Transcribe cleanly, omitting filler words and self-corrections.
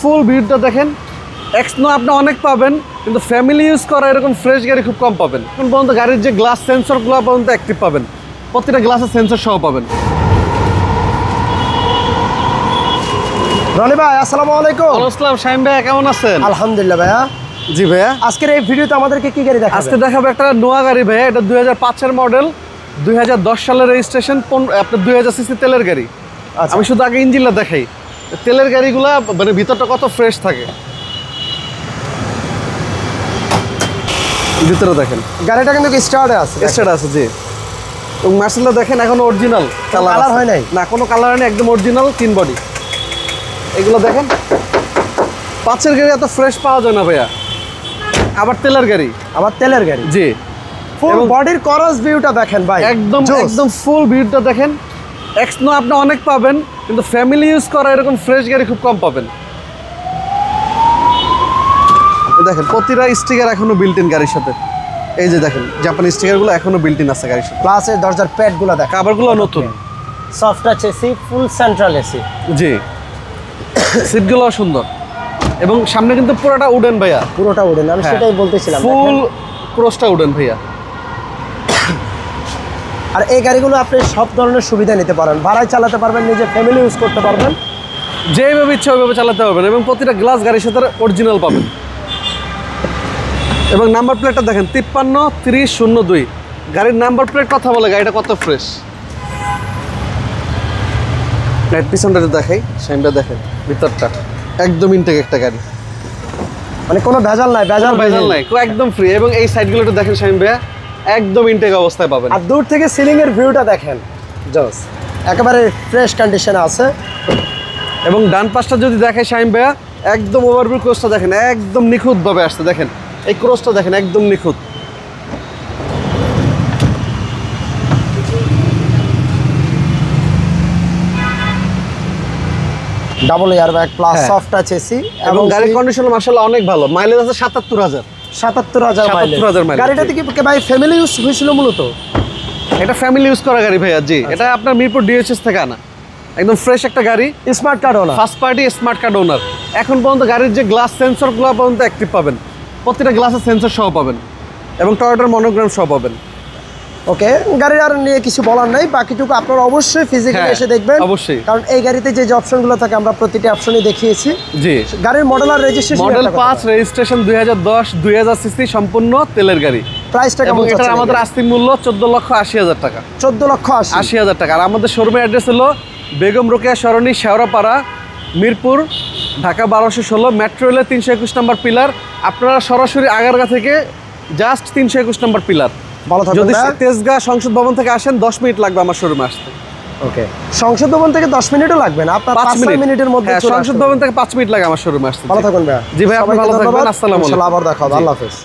ফুল ভিউটা দেখেন। এক্সনো আপনি অনেক পাবেন, কিন্তু ফ্যামিলি ইউজ করা এরকম ফ্রেশ গাড়ি খুব কম পাবেন। এখন পর্যন্ত গাড়ির যে গ্লাস সেন্সরগুলো পর্যন্ত অ্যাক্টিভ পাবেন, প্রতিটা গ্লাসের সেন্সর সহ পাবেন। রনি ভাই আসসালামু আলাইকুম। আসসালাম শাহিম ভাই, কেমন আছেন? আলহামদুলিল্লাহ ভাইয়া। জি ভাইয়া, আজকের এই ভিডিওতে আমাদেরকে কি গাড়ি দেখাবেন? আজকে দেখাবো একটা নোয়া গাড়ি ভাইয়া। এটা 2005-এর মডেল, 2010 সালের রেজিস্ট্রেশন, আপনার 2000 সিসি তেলের গাড়ি। আচ্ছা। আমি শুধু আগে ইঞ্জিনটা দেখাই। তেলের গাড়িগুলা মানে ভিতরটা কত ফ্রেশ থাকে, ভিতরে দেখেন। গাড়িটা কিন্তু স্টার্টে আছে। স্টার্ট আছে জি। এবং মার্সেলটা দেখেন এখন অরিজিনাল, কালার হয় নাই? না, কোনো কালার হয়নি, একদম অরিজিনাল তিন বডি। এগুলো দেখেন, 5-এর গাড়ি এত ফ্রেশ পাওয়া যায় না ভাইয়া। আবার তেলের গাড়ি, আবার তেলের গাড়ি। জি। ফুল বডির করস ভিউটা দেখেন ভাই, একদম একদম ফুল ভিউটা দেখেন। এক্সনো আপনি অনেক পাবেন, কিন্তু ফ্যামিলি ইউজ করা এরকম ফ্রেশ গাড়ি খুব কম পাবেন। দেখেন প্রতিটা স্টিকার এখনো বিল্ট ইন গাড়ির সাথে। এই যে দেখেন জাপানি স্টিকারগুলো এখনো বিল্ট ইন আছে গাড়ির সাথে। প্লাস এই দরজার প্যাডগুলো দেখেন, কাভারগুলো নতুন, সফট টাচ এসি, ফুল সেন্ট্রাল এসি। জি। সিটগুলো সুন্দর এবং সামনে কিন্তু পুরোটা উডেন ভাইয়া, পুরোটা উডেন। আমি সেটাই বলতেছিলাম, ফুল ক্রসটা উডেন ভাইয়া। আর এই গাড়িগুলো আপনি সব ধরনের সুবিধা নিতে পারেন, ভাড়ায় চালাতে পারবেন, নিজে ফ্যামিলি ইউজ করতে পারবেন, যেভাবে ইচ্ছা ওইভাবে চালাতে পারবেন। এবং প্রতিটা গ্লাস গাড়ির সাথে অরিজিনাল পাবেন। এবং নাম্বার প্লেটটা দেখেন 53-3002। গাড়ির নাম্বার প্লেট কথা বলে গাড়িটা কত ফ্রেশ। গাড়ির পিছনটা দেখাই, সাইনটা দেখেন, ভিতরটা একদম ইনটেক একটা গাড়ি, মানে কোনো ভেজাল নাই। ভেজাল নাই, একদম ফ্রি। এবং এই সাইডগুলো একটু দেখেন শাহিম ভাইয়া, একদম ইনটেক অবস্থায় পাবেন। আর দূর থেকে সিলিং এর ভিউটা দেখেন, জোস, একেবারে ফ্রেশ কন্ডিশনে আছে। এবং ডান পাশটা যদি দেখে শাহিম ভাইয়া, একদম ওভারভিউ ক্রসটা দেখেন, একদম নিখুঁতভাবে আসছে। দেখেন এই ক্রসটা দেখেন, একদম নিখুঁত। Double air bag plus soft touch AC এবং গাড়ির কন্ডিশন মাশাআল্লাহ অনেক ভালো। মাইলেজ আছে 77,000। 77,000 মাইলেজ। গাড়িটা কি ভাই ফ্যামিলি ইউজ হয়েছিল মূলত? এটা ফ্যামিলি ইউজ করা গাড়ি ভাইয়া, জি। এটা আপনার মিরপুর ডিএইচএস থেকে আনা, একদম ফ্রেশ একটা গাড়ি। স্মার্ট কার্ড ওনার, ফার্স্ট পার্টি স্মার্ট কার্ড ওনার। এখন পর্যন্ত গাড়ির যে গ্লাস সেন্সরগুলো পর্যন্ত অ্যাক্টিভ পাবেন, প্রতিটা গ্লাসের সেন্সর সহ পাবেন এবং টয়োটার মনোগ্রাম সহ পাবেন। ওকে, গাড়ির আর নিয়ে কিছু বলার নাই, বাকিটুকু আপনারা অবশ্যই ফিজিক্যালি এসে দেখবেন। অবশ্যই, কারণ এই গাড়িতে যে অপশনগুলো থাকে আমরা প্রতিটি অপশনই দেখিয়েছি। জি। গাড়ির মডেল আর রেজিস্ট্রেশন, মডেল 5, রেজিস্ট্রেশন 2010, 2000 সিসি, সম্পূর্ণ তেলের গাড়ি। প্রাইসটা এবং কেমন? এটা আমাদের আস্তিক মূল্য 14,80,000 টাকা। 14,80,000 টাকা। আর আমাদের শোরুমের অ্যাড্রেস হলো বেগম রোকেয়া সরণি, শেওড়াপাড়া, মিরপুর, ঢাকা 1216, মেট্রো রেলের 321 নম্বর পিলার। আপনারা সরাসরি আগারগা থেকে জাস্ট 321 নম্বর পিলার। ভালো থাকবেন। যদি তেজগাঁ সংসদ ভবন থেকে আসেন 10 মিনিট লাগবে আমার শোরুমে আসতে। ওকে, সংসদ ভবন থেকে 10 মিনিটও লাগবে না, আপনার 5 মিনিটের মধ্যে সংসদ ভবন থেকে 5 মিনিট লাগে আমার শোরুমে আসতে। ভালো থাকবেন ভাই। জি ভাই, আপনি ভালো থাকবেন। আসসালামু আলাইকুম। আবার দেখা হবে। আল্লাহ হাফেজ।